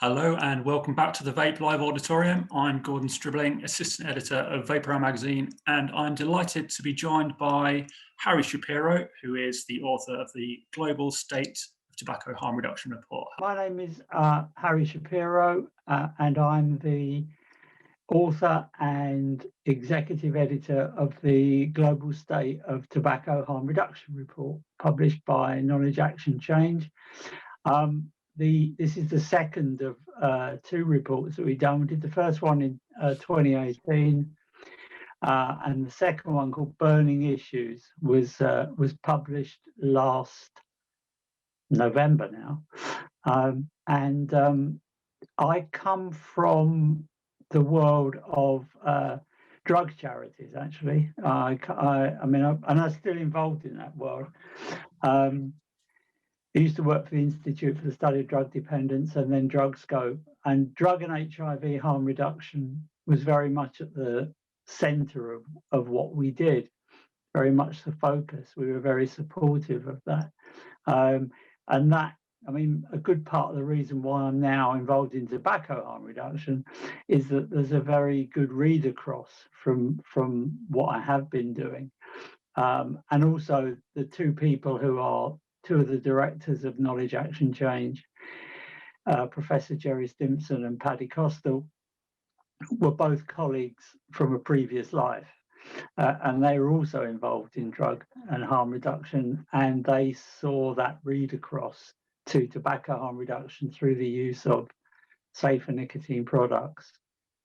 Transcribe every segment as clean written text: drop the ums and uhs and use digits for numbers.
Hello and welcome back to the Vape Live Auditorium. I'm Gordon Stribling, Assistant Editor of Vapouround magazine, and I'm delighted to be joined by Harry Shapiro, who is the author of the Global State of Tobacco Harm Reduction Report. My name is Harry Shapiro, and I'm the author and executive editor of the Global State of Tobacco Harm Reduction Report, published by Knowledge Action Change. This is the second of two reports that we've done. We did the first one in 2018, and the second one, called Burning Issues, was published last November now. I come from the world of drug charities, actually. I'm still involved in that world. I used to work for the Institute for the Study of Drug Dependence and then DrugScope, and drug and HIV harm reduction was very much at the center of what we did, very much the focus. We were very supportive of that. And that, a good part of the reason why I'm now involved in tobacco harm reduction is that there's a very good read across from what I have been doing. And also the two people who are two of the directors of Knowledge Action Change, Professor Jerry Stimson and Paddy Costal, were both colleagues from a previous life. And they were also involved in drug and harm reduction, and they saw that read across to tobacco harm reduction through the use of safer nicotine products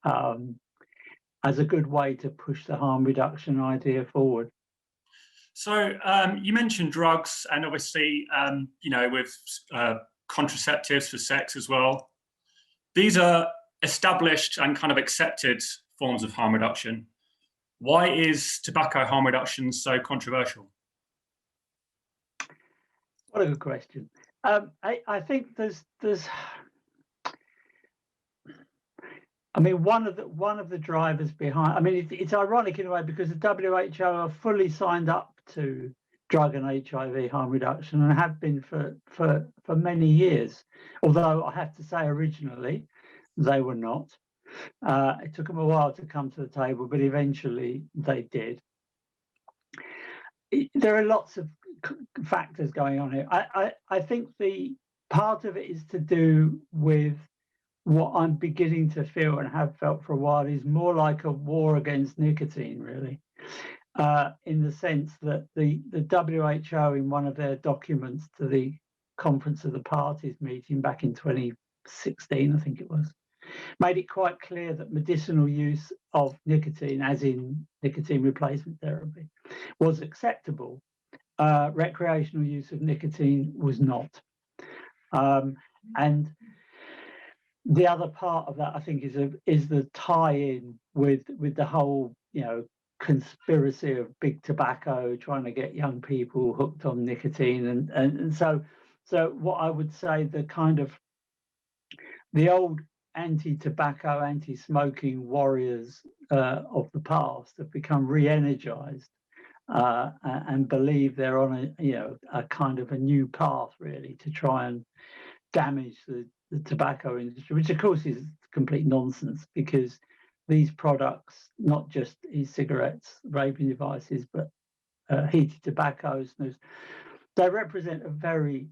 as a good way to push the harm reduction idea forward. So you mentioned drugs, and obviously, with contraceptives for sex as well. These are established and kind of accepted forms of harm reduction. Why is tobacco harm reduction so controversial? What a good question. I think there's one of the drivers behind. It's ironic in a way, because the WHO are fully signed up to drug and HIV harm reduction and have been for many years. Although I have to say, originally they were not. It took them a while to come to the table, but eventually they did. There are lots of factors going on here. I think the part of it is to do with what I'm beginning to feel, and have felt for a while, is more like a war against nicotine, really, in the sense that the WHO, in one of their documents to the Conference of the Parties meeting back in 2016, I think it was, made it quite clear that medicinal use of nicotine, as in nicotine replacement therapy, was acceptable. Recreational use of nicotine was not. And the other part of that, I think, is the tie-in with the whole, conspiracy of big tobacco trying to get young people hooked on nicotine, and so what I would say, the old anti-tobacco, anti-smoking warriors of the past have become re-energized and believe they're on a kind of a new path, really, to try and damage the tobacco industry, which of course is complete nonsense, because these products, not just e-cigarettes, vaping devices, but heated tobacco, snus, they represent a very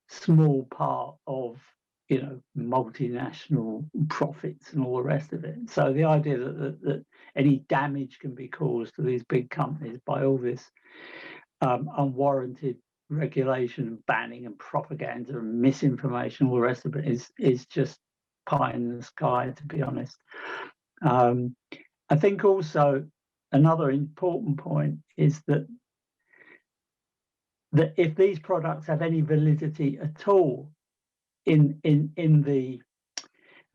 small part of multinational profits and all the rest of it. So the idea that any damage can be caused to these big companies by all this unwarranted regulation and banning and propaganda and misinformation, all the rest of it, is just pie in the sky, to be honest. I think also another important point is that if these products have any validity at all in the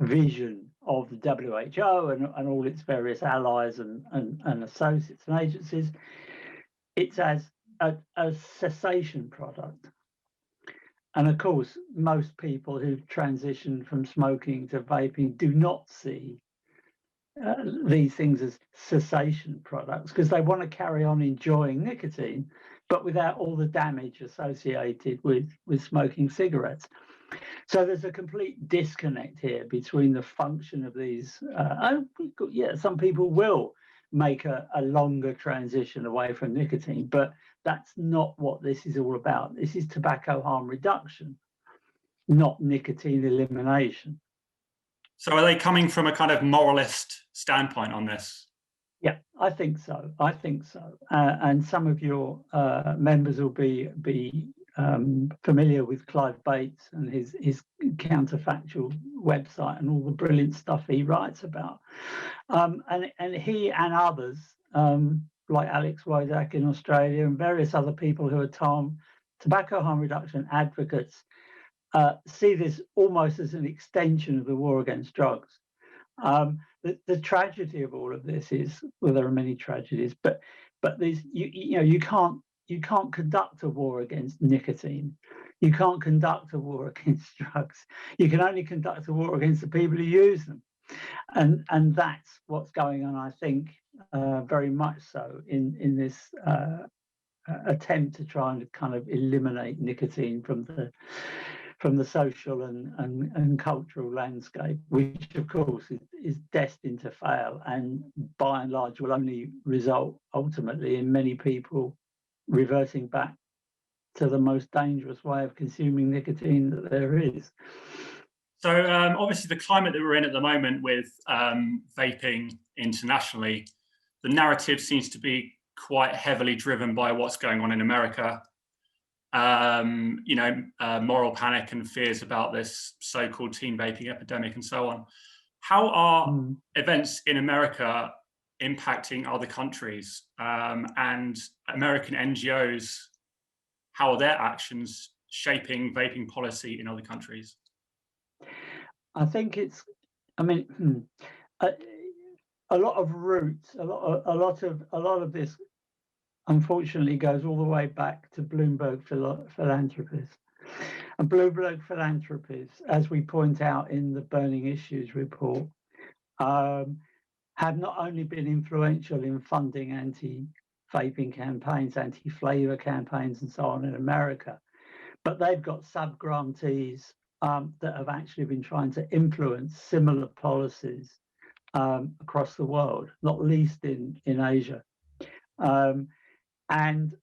vision of the WHO and all its various allies and associates and agencies, it's as a cessation product. And of course, most people who've transitioned from smoking to vaping do not see these things as cessation products, because they want to carry on enjoying nicotine, but without all the damage associated with smoking cigarettes. So there's a complete disconnect here between the function of these. Yeah, some people will make a longer transition away from nicotine, but that's not what this is all about. This is tobacco harm reduction, not nicotine elimination. So are they coming from a kind of moralist standpoint on this? Yeah, I think so. I think so. And some of your members will be familiar with Clive Bates and his counterfactual website and all the brilliant stuff he writes about. And he and others, like Alex Wodak in Australia and various other people who are tobacco harm reduction advocates, see this almost as an extension of the war against drugs. The tragedy of all of this is, well, there are many tragedies, but these you can't conduct a war against nicotine. You can't conduct a war against drugs. You can only conduct a war against the people who use them, and that's what's going on, I think, very much so in this attempt to try and kind of eliminate nicotine from the social and cultural landscape, which of course is destined to fail, and by and large will only result ultimately in many people reverting back to the most dangerous way of consuming nicotine that there is. So obviously the climate that we're in at the moment with vaping internationally, the narrative seems to be quite heavily driven by what's going on in America. Moral panic and fears about this so-called teen vaping epidemic and so on. How are events in America impacting other countries, and American NGOs? How are their actions shaping vaping policy in other countries? I think it's, I mean, a lot of roots, a lot of this, unfortunately, goes all the way back to Bloomberg philanthropies. And Bloomberg philanthropies, as we point out in the Burning Issues report, have not only been influential in funding anti-vaping campaigns, anti-flavor campaigns, and so on in America, but they've got sub-grantees that have actually been trying to influence similar policies across the world, not least in Asia. And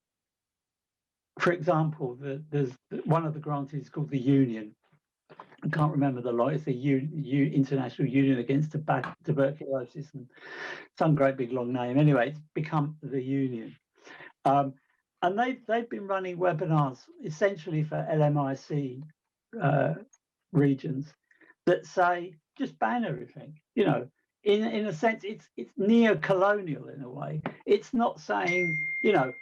for example, there's one of the grantees called the Union. I can't remember the law. It's the International Union Against Tuberculosis, and some great big long name. Anyway, it's become the Union. And they've been running webinars essentially for LMIC regions that say just ban everything. You know, in a sense, it's neo-colonial in a way. It's not saying, you know,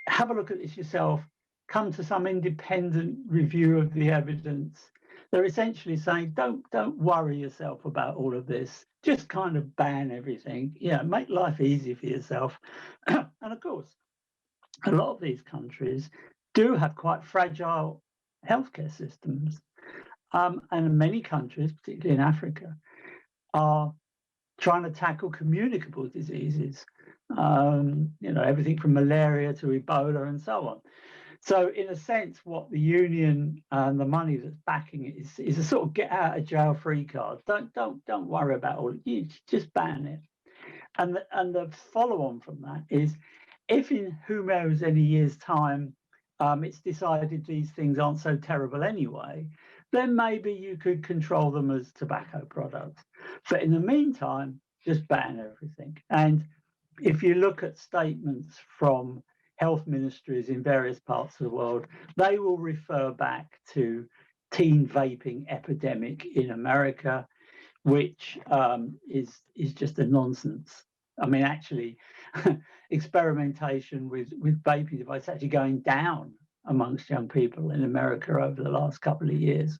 have a look at this yourself, come to some independent review of the evidence. They're essentially saying, don't worry yourself about all of this. Just kind of ban everything. Yeah, make life easy for yourself. And of course, a lot of these countries do have quite fragile healthcare systems. And many countries, particularly in Africa, are trying to tackle communicable diseases. Everything from malaria to Ebola and so on. So in a sense, what the union and the money that's backing it is a sort of get out of jail free card. Don't worry about all. You just ban it. And the follow on from that is, if in who knows any year's time, it's decided these things aren't so terrible anyway, then maybe you could control them as tobacco products. But in the meantime, just ban everything. And if you look at statements from health ministries in various parts of the world, they will refer back to teen vaping epidemic in America, which is just a nonsense. I mean, actually, experimentation with vaping devices actually going down amongst young people in America over the last couple of years.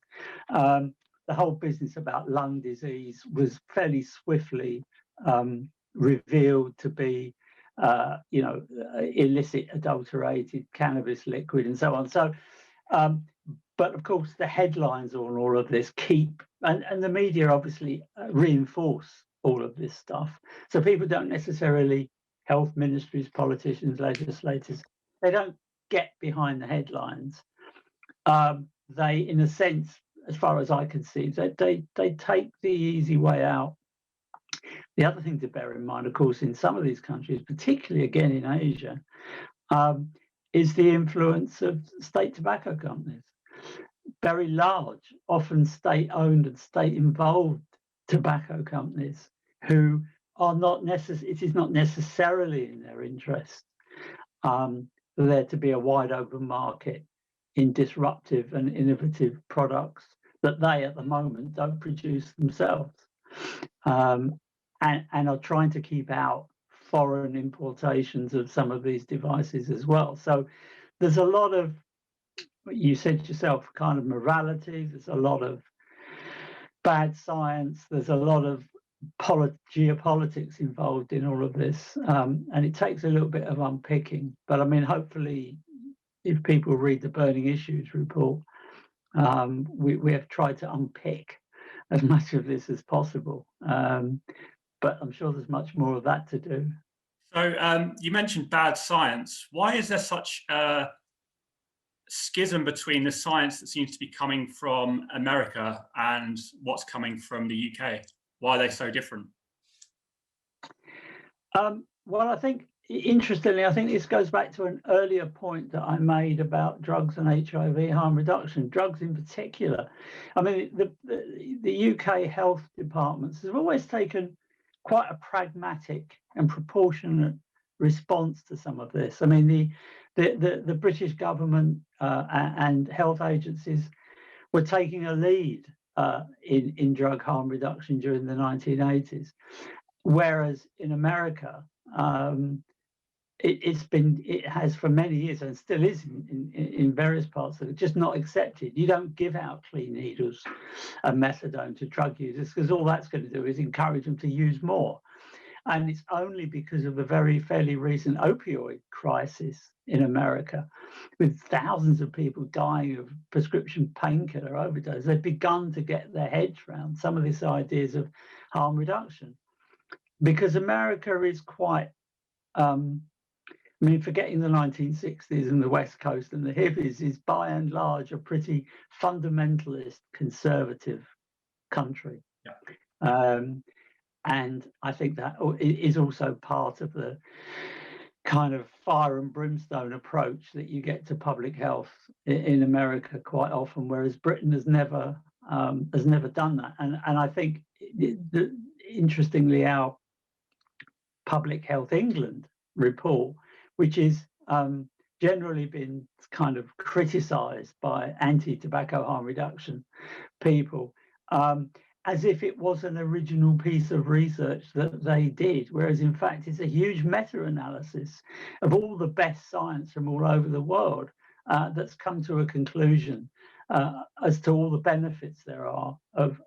The whole business about lung disease was fairly swiftly revealed to be, illicit, adulterated cannabis liquid and so on. So, but of course, the headlines on all of this keep, and the media obviously reinforce all of this stuff. So people don't necessarily, health ministries, politicians, legislators, they don't get behind the headlines. they, in a sense, as far as I can see, they take the easy way out. The other thing to bear in mind, of course, in some of these countries, particularly again in Asia, is the influence of state tobacco companies. Very large, often state-owned and state-involved tobacco companies who are not necessarily, it is not necessarily in their interest for there to be a wide open market in disruptive and innovative products that they at the moment don't produce themselves, and are trying to keep out foreign importations of some of these devices as well. So there's a lot of, you said yourself, kind of morality, there's a lot of bad science, there's a lot of geopolitics involved in all of this, and it takes a little bit of unpicking. But I mean, hopefully, if people read the Burning Issues report, we have tried to unpick as much of this as possible. But I'm sure there's much more of that to do. So you mentioned bad science. Why is there such a schism between the science that seems to be coming from America and what's coming from the UK? Why are they so different? Well, I think, interestingly, I think this goes back to an earlier point that I made about drugs and HIV harm reduction, drugs in particular. I mean, the UK health departments have always taken quite a pragmatic and proportionate response to some of this. I mean, the British government and health agencies were taking a lead in drug harm reduction during the 1980s, whereas in America, it has for many years, and still is in various parts of it, just not accepted. You don't give out clean needles and methadone to drug users, because all that's going to do is encourage them to use more. And it's only because of the fairly recent opioid crisis in America, with thousands of people dying of prescription painkiller overdose, they've begun to get their heads around some of these ideas of harm reduction. Because America is quite, I mean, forgetting the 1960s and the West Coast and the hippies, is by and large a pretty fundamentalist, conservative country. Yeah. And I think that is also part of the kind of fire and brimstone approach that you get to public health in America quite often, whereas Britain has never done that. And I think, interestingly, our Public Health England report, which is generally been kind of criticised by anti-tobacco harm reduction people, as if it was an original piece of research that they did, whereas in fact it's a huge meta-analysis of all the best science from all over the world that's come to a conclusion as to all the benefits there are of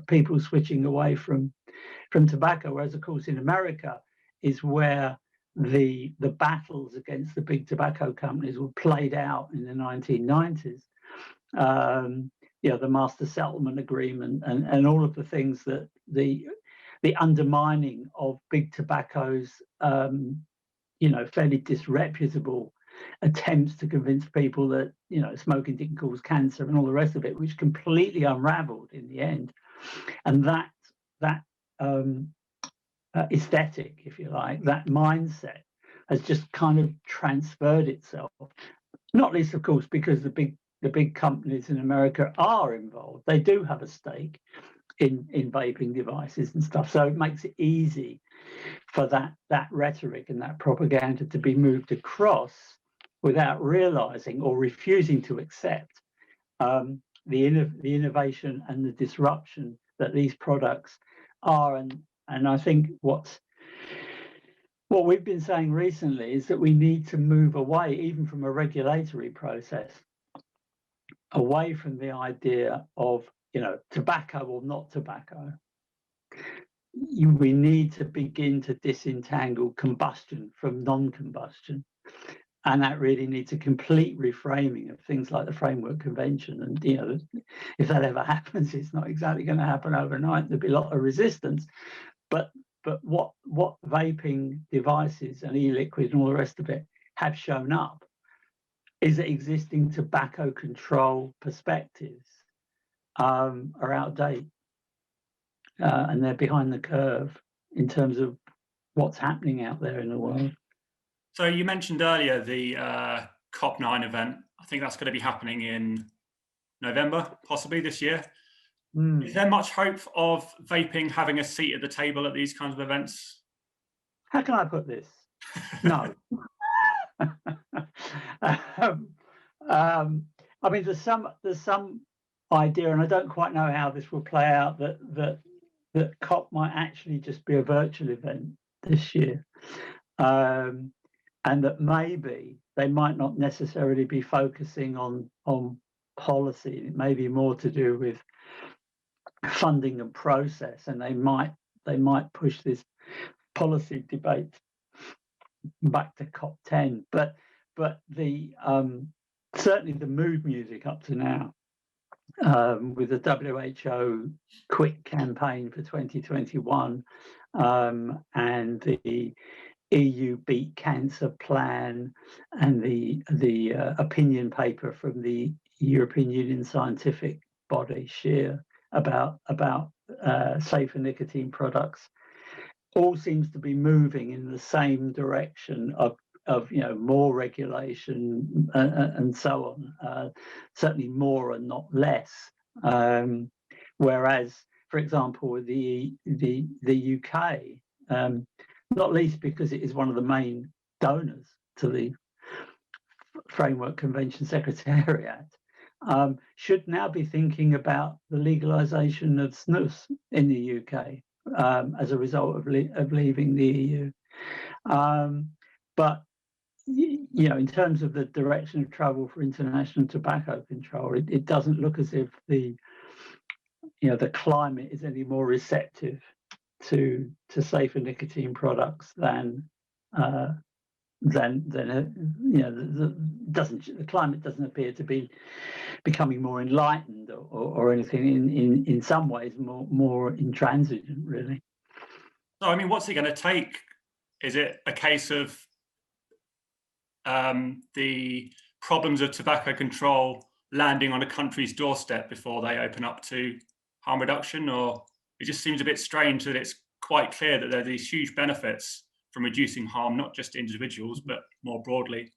people switching away from tobacco. Whereas of course in America is where the battles against the big tobacco companies were played out in the 1990s. The Master Settlement Agreement and all of the things that the undermining of big tobacco's fairly disreputable attempts to convince people that smoking didn't cause cancer and all the rest of it, which completely unraveled in the end. And that aesthetic, if you like, that mindset has just kind of transferred itself, not least of course because the big companies in America are involved. They do have a stake in vaping devices and stuff, so it makes it easy for that rhetoric and that propaganda to be moved across without realizing or refusing to accept the innovation and the disruption that these products are. And I think what we've been saying recently is that we need to move away, even from a regulatory process, away from the idea of tobacco or not tobacco. We need to begin to disentangle combustion from non-combustion, and that really needs a complete reframing of things like the Framework Convention. And if that ever happens, it's not exactly going to happen overnight. There'll be a lot of resistance, but what vaping devices and e-liquid and all the rest of it have shown up is that existing tobacco control perspectives are outdated, and they're behind the curve in terms of what's happening out there in the world. So you mentioned earlier the COP9 event. I think that's going to be happening in November, possibly this year. Is there much hope of vaping having a seat at the table at these kinds of events? How can I put this? No. I mean, there's some idea, and I don't quite know how this will play out, that COP might actually just be a virtual event this year, and that maybe they might not necessarily be focusing on policy. It may be more to do with funding and process, and they might push this policy debate back to COP10. But the certainly the mood music up to now, with the WHO Quit campaign for 2021, and the EU Beat Cancer plan, and the opinion paper from the European Union scientific body SCHEER about safer nicotine products, all seems to be moving in the same direction of more regulation and so on. Certainly more and not less. Whereas, for example, the UK, not least because it is one of the main donors to the Framework Convention Secretariat, should now be thinking about the legalisation of snus in the UK as a result of leaving the EU. But in terms of the direction of travel for international tobacco control, it doesn't look as if the climate is any more receptive to safer nicotine products than the climate doesn't appear to be becoming more enlightened or anything. In some ways more intransigent, really. So I mean, what's it going to take? Is it a case of the problems of tobacco control landing on a country's doorstep before they open up to harm reduction? Or it just seems a bit strange that it's quite clear that there are these huge benefits from reducing harm, not just to individuals, but more broadly.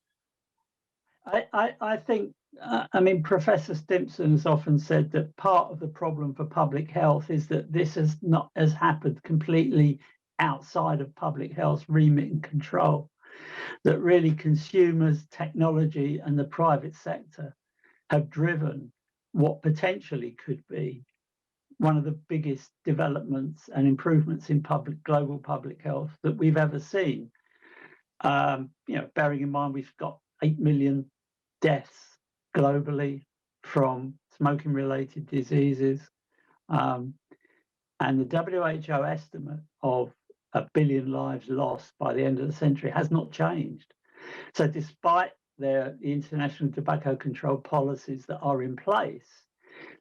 I think, I mean, Professor Stimpson has often said that part of the problem for public health is that this has happened completely outside of public health's remit and control, that really consumers, technology, and the private sector have driven what potentially could be one of the biggest developments and improvements in global public health that we've ever seen. Bearing in mind we've got 8 million deaths globally from smoking-related diseases, and the WHO estimate of 1 billion lives lost by the end of the century has not changed. So despite the international tobacco control policies that are in place,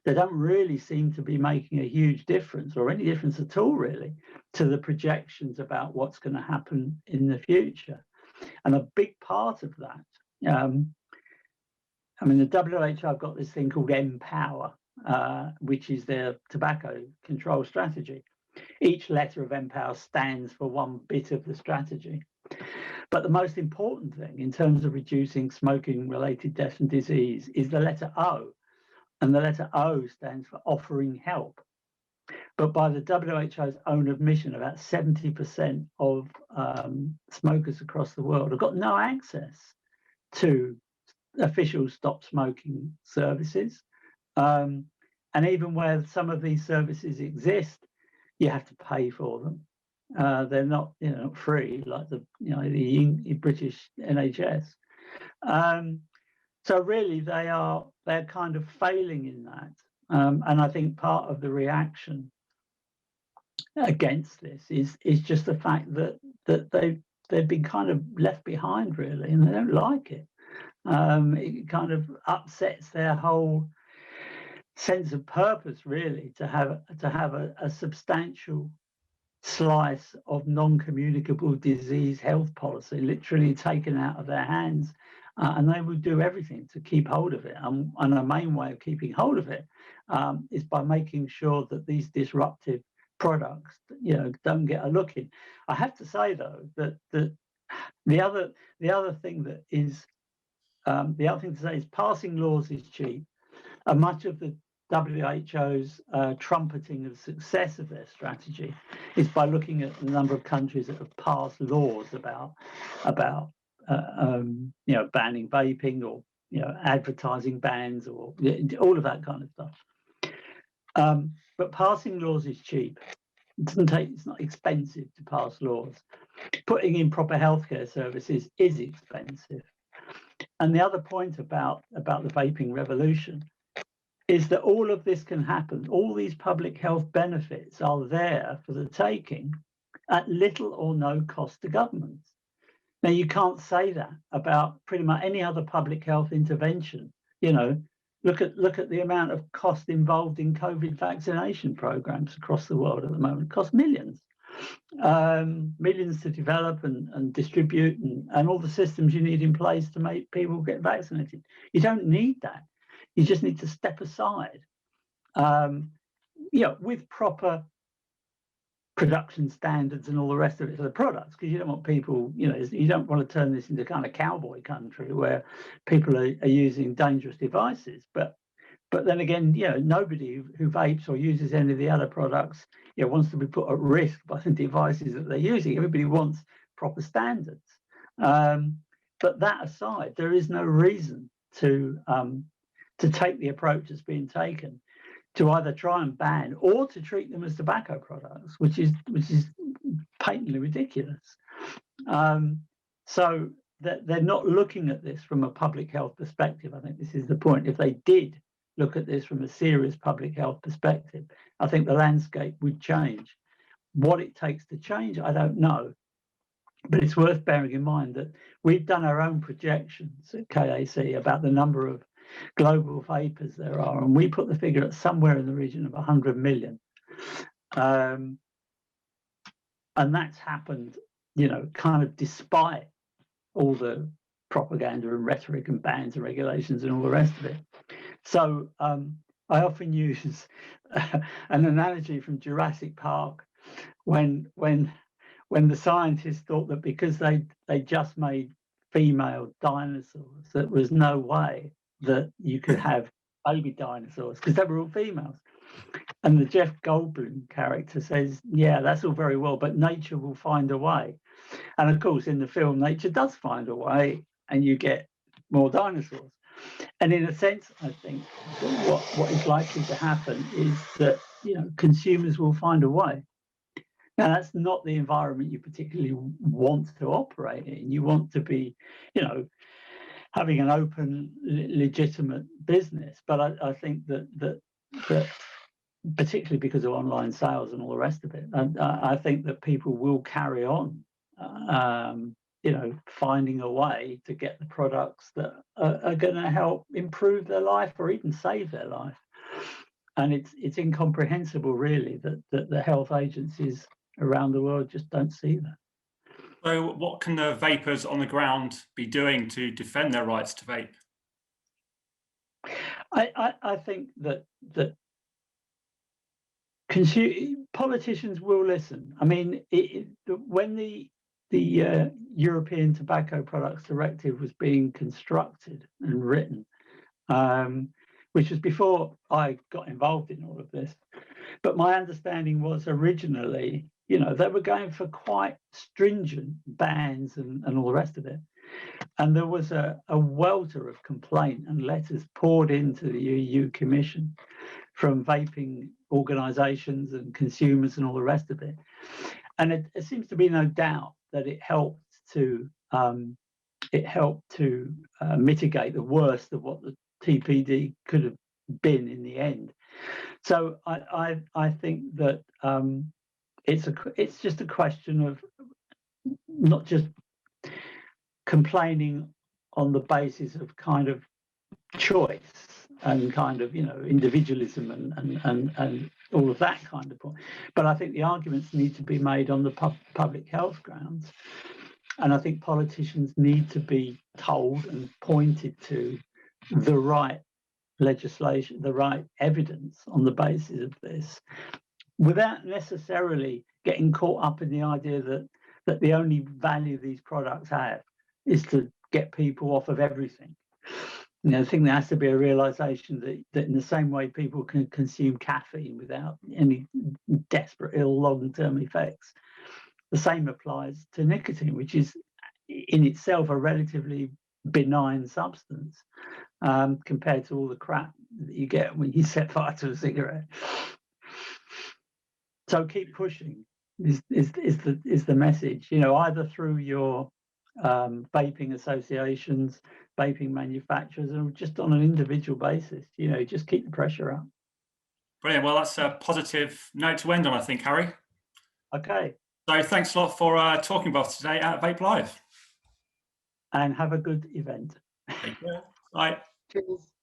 they don't really seem to be making a huge difference, or any difference at all, really, to the projections about what's going to happen in the future. And a big part of that, I mean, the WHO have got this thing called Empower, which is their tobacco control strategy. Each letter of Empower stands for one bit of the strategy. But the most important thing in terms of reducing smoking-related death and disease is the letter O. And the letter O stands for offering help. But by the WHO's own admission, about 70% of smokers across the world have got no access to official stop smoking services. And even where some of these services exist, you have to pay for them. They're not, free like the British NHS. So really, they're kind of failing in that, and I think part of the reaction against this is just the fact that they've been kind of left behind, really, and they don't like it. It kind of upsets their whole sense of purpose, really, to have a substantial slice of non-communicable disease health policy literally taken out of their hands and they will do everything to keep hold of it. And a main way of keeping hold of it is by making sure that these disruptive products, don't get a look in. I have to say though that the other thing that is the other thing to say is passing laws is cheap, and much of the WHO's trumpeting of success of their strategy is by looking at the number of countries that have passed laws about banning vaping, or advertising bans, or all of that kind of stuff. But passing laws is cheap. It's not expensive to pass laws. Putting in proper healthcare services is expensive. And the other point about the vaping revolution is that all of this can happen. All these public health benefits are there for the taking at little or no cost to governments. Now, you can't say that about pretty much any other public health intervention. Look at the amount of cost involved in COVID vaccination programs across the world at the moment. It costs millions. Millions to develop and distribute, and all the systems you need in place to make people get vaccinated. You don't need that. You just need to step aside, with proper production standards and all the rest of it for the products, because you don't want people, you don't want to turn this into kind of cowboy country where people are using dangerous devices. But then again, nobody who vapes or uses any of the other products, wants to be put at risk by the devices that they're using. Everybody wants proper standards. But that aside, there is no reason to take the approach that's being taken, to either try and ban or to treat them as tobacco products, which is patently ridiculous. So that they're not looking at this from a public health perspective. I think this is the point. If they did look at this from a serious public health perspective, I think the landscape would change. What it takes to change, I don't know. But it's worth bearing in mind that we've done our own projections at KAC about the number of global vapers there are, and we put the figure at somewhere in the region of 100 million. And that's happened, kind of despite all the propaganda and rhetoric and bans and regulations and all the rest of it. So I often use an analogy from Jurassic Park when the scientists thought that because they just made female dinosaurs, there was no way that you could have baby dinosaurs because they were all females. And the Jeff Goldblum character says, yeah, that's all very well, but nature will find a way. And of course, in the film, nature does find a way, and you get more dinosaurs. And in a sense, I think that what is likely to happen is that consumers will find a way. Now, that's not the environment you particularly want to operate in. You want to be, having an open, legitimate business. But I think that particularly because of online sales and all the rest of it, I think that people will carry on, finding a way to get the products that are going to help improve their life or even save their life. And it's incomprehensible, really, that the health agencies around the world just don't see that. So what can the vapers on the ground be doing to defend their rights to vape? I think that politicians will listen. I mean, when the European Tobacco Products Directive was being constructed and written, which was before I got involved in all of this, but my understanding was originally, they were going for quite stringent bans and all the rest of it. And there was a welter of complaint and letters poured into the EU Commission from vaping organisations and consumers and all the rest of it. And it seems to be no doubt that it helped to mitigate the worst of what the TPD could have been in the end. So I think that it's just a question of not just complaining on the basis of kind of choice and kind of individualism and all of that kind of point, but I think the arguments need to be made on the public health grounds. And I think politicians need to be told and pointed to the right legislation, the right evidence on the basis of this, without necessarily getting caught up in the idea that the only value these products have is to get people off of everything. You know, I think there has to be a realization that in the same way people can consume caffeine without any desperate ill long-term effects, the same applies to nicotine, which is in itself a relatively benign substance compared to all the crap that you get when you set fire to a cigarette. So keep pushing is the message, you know, either through your vaping associations, vaping manufacturers, and just on an individual basis, you know, just keep the pressure up. Brilliant. Well, that's a positive note to end on, I think, Harry. Okay. So thanks a lot for talking about us today at Vape Live. And have a good event. Take care. Bye. Cheers.